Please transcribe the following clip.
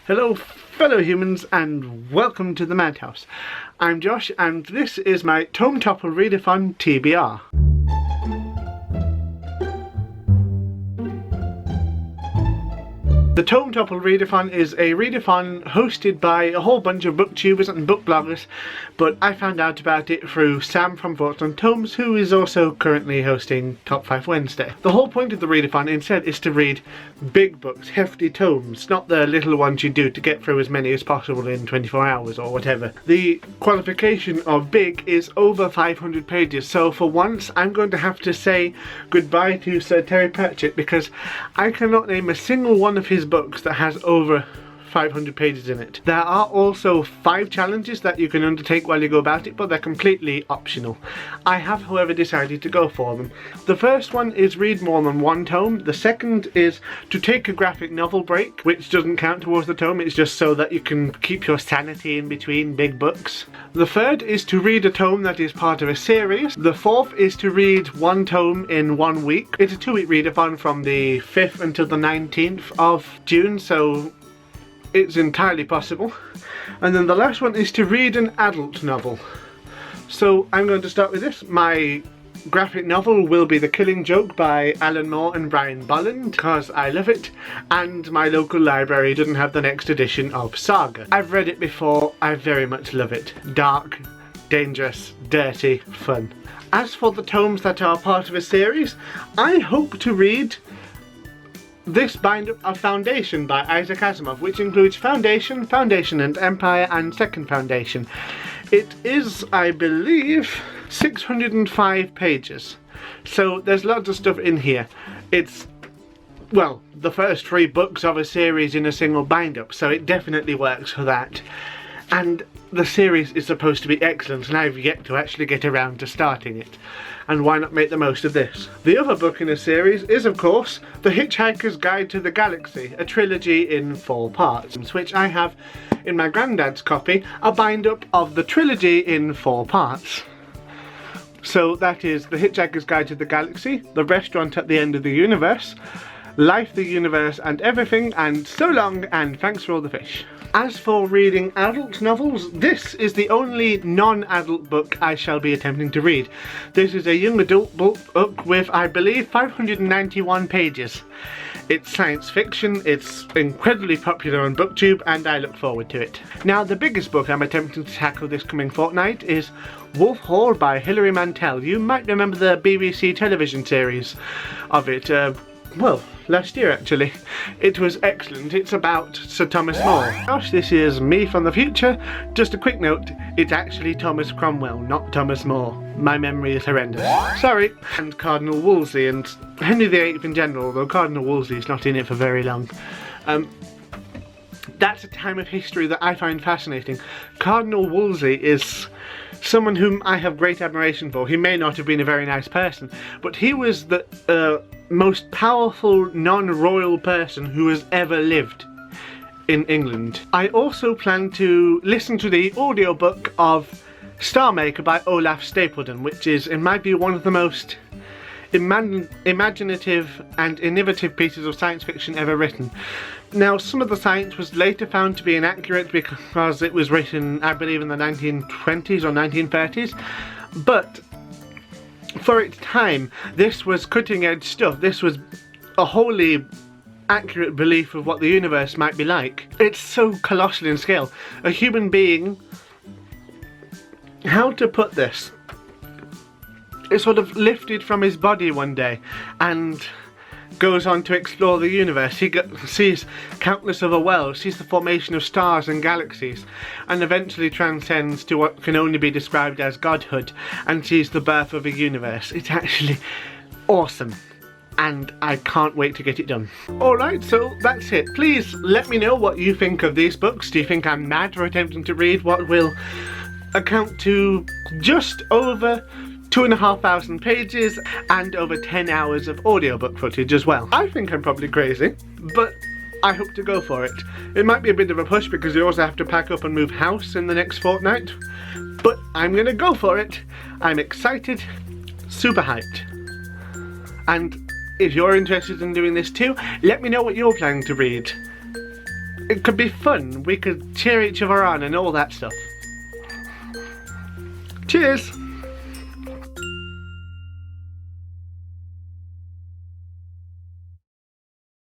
Hello fellow humans and welcome to the Madhouse. I'm Josh and this is my Tome Topple Readathon TBR. The Tome Topple Readathon is a readathon hosted by a whole bunch of booktubers and book bloggers, but I found out about it through Sam from Thoughts on Tomes, who is also currently hosting Top 5 Wednesday. The whole point of the readathon instead is to read big books, hefty tomes, not the little ones you do to get through as many as possible in 24 hours or whatever. The qualification of big is over 500 pages, so for once I'm going to have to say goodbye to Sir Terry Pratchett because I cannot name a single one of his books that has over 500 pages in it. There are also 5 challenges that you can undertake while you go about it, but they're completely optional. I have, however, decided to go for them. The first one is read more than one tome. The second is to take a graphic novel break, which doesn't count towards the tome, it's just so that you can keep your sanity in between big books. The third is to read a tome that is part of a series. The fourth is to read one tome in 1 week. It's a 2-week readathon from the 5th until the 19th of June, so it's entirely possible. And then the last one is to read an adult novel. So I'm going to start with this. My graphic novel will be The Killing Joke by Alan Moore and Brian Bolland, because I love it, and my local library doesn't have the next edition of Saga. I've read it before, I very much love it. Dark, dangerous, dirty, fun. As for the tomes that are part of a series, I hope to read this bind-up of Foundation by Isaac Asimov, which includes Foundation, Foundation and Empire, and Second Foundation. It is, I believe, 605 pages, so there's lots of stuff in here. It's, well, the first 3 books of a series in a single bind-up, so it definitely works for that. And the series is supposed to be excellent, and I've yet to actually get around to starting it. And why not make the most of this? The other book in the series is, of course, The Hitchhiker's Guide to the Galaxy, a trilogy in 4 parts, which I have in my granddad's copy, a bind-up of the trilogy in 4 parts. So that is The Hitchhiker's Guide to the Galaxy, The Restaurant at the End of the Universe, Life, the Universe and Everything, and So Long and Thanks for All the Fish. As for reading adult novels, this is the only non-adult book I shall be attempting to read. This is a young adult book with, I believe, 591 pages. It's science fiction, it's incredibly popular on BookTube, and I look forward to it. Now, the biggest book I'm attempting to tackle this coming fortnight is Wolf Hall by Hilary Mantel. You might remember the BBC television series of it, well, last year actually. It was excellent. It's about Sir Thomas More. Gosh, this is me from the future. Just a quick note, it's actually Thomas Cromwell, not Thomas More. My memory is horrendous. Sorry. And Cardinal Wolsey and Henry VIII in general, although Cardinal Wolsey is not in it for very long. That's a time of history that I find fascinating. Cardinal Wolsey is someone whom I have great admiration for. He may not have been a very nice person, but he was the most powerful non-royal person who has ever lived in England. I also plan to listen to the audiobook of Star Maker by Olaf Stapledon, which is, in my view, one of the most imaginative and innovative pieces of science fiction ever written. Now, some of the science was later found to be inaccurate because it was written, I believe, in the 1920s or 1930s, but for its time, this was cutting-edge stuff. This was a wholly accurate belief of what the universe might be like. It's so colossal in scale. A human being, how to put this? It's sort of lifted from his body one day and goes on to explore the universe. He sees countless other worlds, sees the formation of stars and galaxies, and eventually transcends to what can only be described as godhood and sees the birth of a universe. It's actually awesome, and I can't wait to get it done. Alright, so that's it. Please let me know what you think of these books. Do you think I'm mad for attempting to read what will account to just over 2,500 pages and over 10 hours of audiobook footage as well? I think I'm probably crazy, but I hope to go for it. It might be a bit of a push because you also have to pack up and move house in the next fortnight, but I'm gonna go for it. I'm excited, super hyped. And if you're interested in doing this too, let me know what you're planning to read. It could be fun. We could cheer each other on and all that stuff. Cheers!